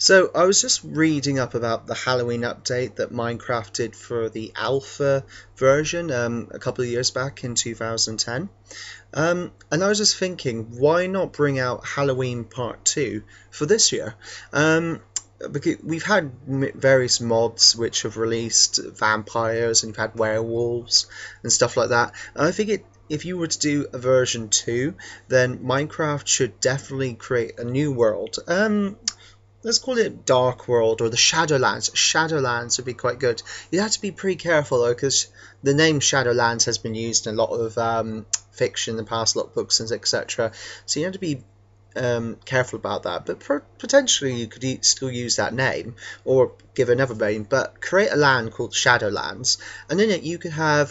So I was just reading up about the Halloween update that Minecraft did for the alpha version a couple of years back in 2010. And I was just thinking, why not bring out Halloween Part 2 for this year? Because we've had various mods which have released vampires and you've had werewolves and stuff like that. And I think if you were to do a version 2, then Minecraft should definitely create a new world. Let's call it Dark World or the Shadowlands. Shadowlands would be quite good. You'd have to be pretty careful though, because the name Shadowlands has been used in a lot of fiction in the past, a lot of books and etc. So you have to be careful about that. But potentially you could still use that name or give another name, but create a land called Shadowlands, and in it you could have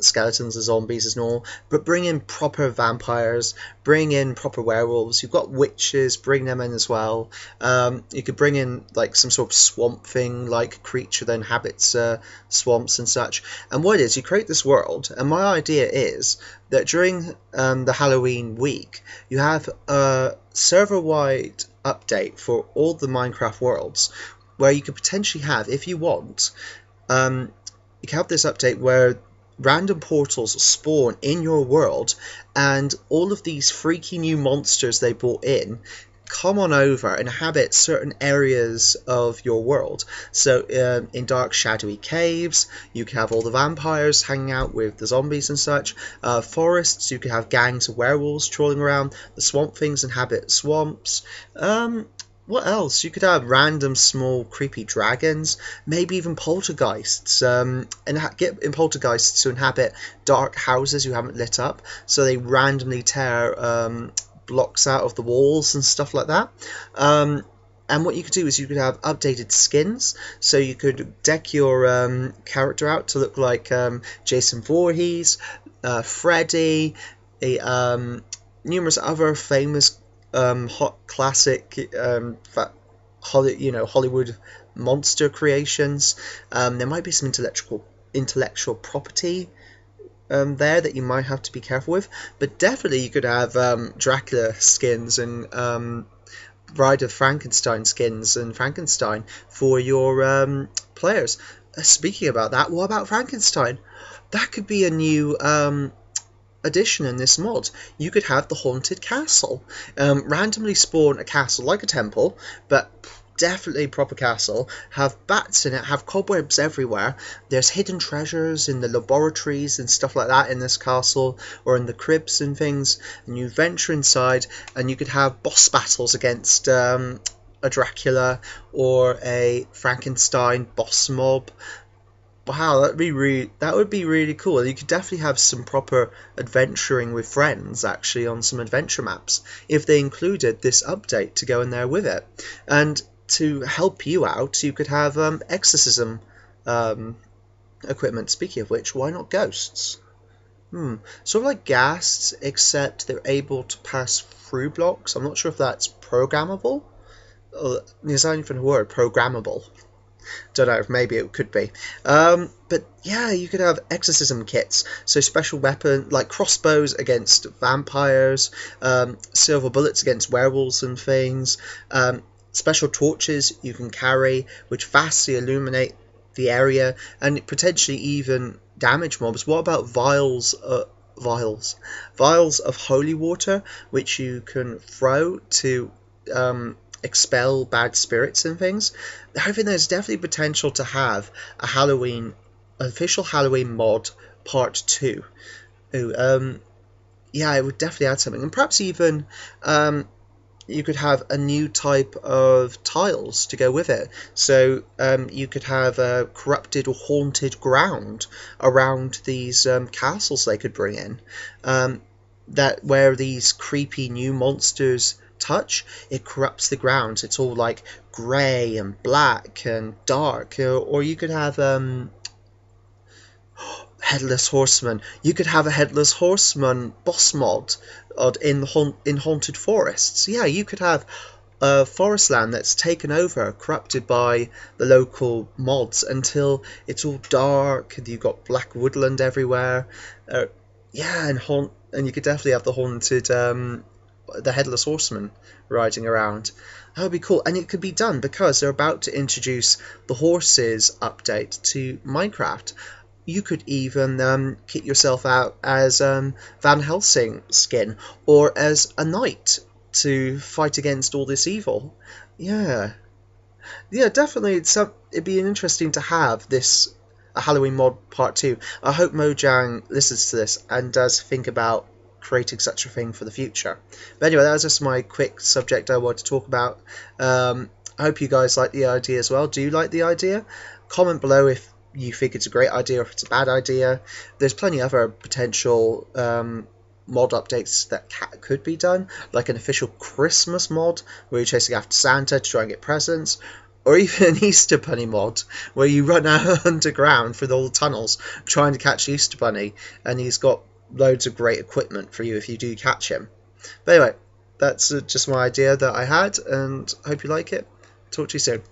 skeletons and zombies as normal, but bring in proper vampires, bring in proper werewolves. You've got witches, bring them in as well. You could bring in like some sort of swamp thing, like creature that inhabits swamps and such. And what it is, you create this world, and my idea is that during the Halloween week, you have a server-wide update for all the Minecraft worlds, where you could potentially have, if you want, you can have this update where random portals spawn in your world, and all of these freaky new monsters they brought in come on over and inhabit certain areas of your world. So in dark shadowy caves you can have all the vampires hanging out with the zombies and such. Forests, you can have gangs of werewolves trolling around. The swamp things inhabit swamps. What else? You could have random small creepy dragons, maybe even poltergeists, and get in poltergeists to inhabit dark houses you haven't lit up, so they randomly tear blocks out of the walls and stuff like that. And what you could do is you could have updated skins, so you could deck your character out to look like Jason Voorhees, Freddy, numerous other famous hot classic Hollywood monster creations. There might be some intellectual property there that you might have to be careful with, but definitely you could have Dracula skins and Bride of Frankenstein skins and Frankenstein for your players. Speaking about that, what about Frankenstein? That could be a new addition in this mod. You could have the haunted castle, randomly spawn a castle like a temple, but definitely proper castle, have bats in it, have cobwebs everywhere. There's hidden treasures in the laboratories and stuff like that in this castle, or in the cribs and things, and you venture inside and you could have boss battles against a Dracula or a Frankenstein boss mob. Wow, that would be really cool. You could definitely have some proper adventuring with friends actually on some adventure maps if they included this update to go in there with it. And to help you out, you could have exorcism equipment. Speaking of which, why not ghosts? Sort of like ghasts, except they're able to pass through blocks. I'm not sure if that's programmable. There's not even a word, programmable. Don't know, maybe it could be. But yeah, you could have exorcism kits, so special weapon like crossbows against vampires, silver bullets against werewolves and things, special torches you can carry which vastly illuminate the area and potentially even damage mobs. What about vials of holy water which you can throw to expel bad spirits and things? I think there's definitely potential to have a official Halloween mod part 2. Yeah, it would definitely add something, and perhaps even you could have a new type of tiles to go with it. So you could have a corrupted or haunted ground around these castles they could bring in, that where these creepy new monsters touch, it corrupts the ground. It's all like grey and black and dark. Or you could have headless horseman. You could have a headless horseman boss mod in haunted forests. Yeah, you could have a forest land that's taken over, corrupted by the local mods until it's all dark and you've got black woodland everywhere. Yeah, and you could definitely have the haunted the Headless Horseman riding around. That would be cool, and it could be done because they're about to introduce the horses update to Minecraft. You could even kit yourself out as Van Helsing skin or as a knight to fight against all this evil. Yeah, yeah, definitely. It'd be interesting to have this a Halloween mod part two. I hope Mojang listens to this and does think about creating such a thing for the future. But anyway, that was just my quick subject I wanted to talk about. I hope you guys like the idea as well. Do you like the idea? Comment below if you think it's a great idea or if it's a bad idea. There's plenty of other potential mod updates that could be done, like an official Christmas mod where you're chasing after Santa to try and get presents, or even an Easter Bunny mod where you run out underground through all the tunnels trying to catch the Easter Bunny, and he's got loads of great equipment for you if you do catch him. But anyway, that's just my idea that I had, and I hope you like it. Talk to you soon.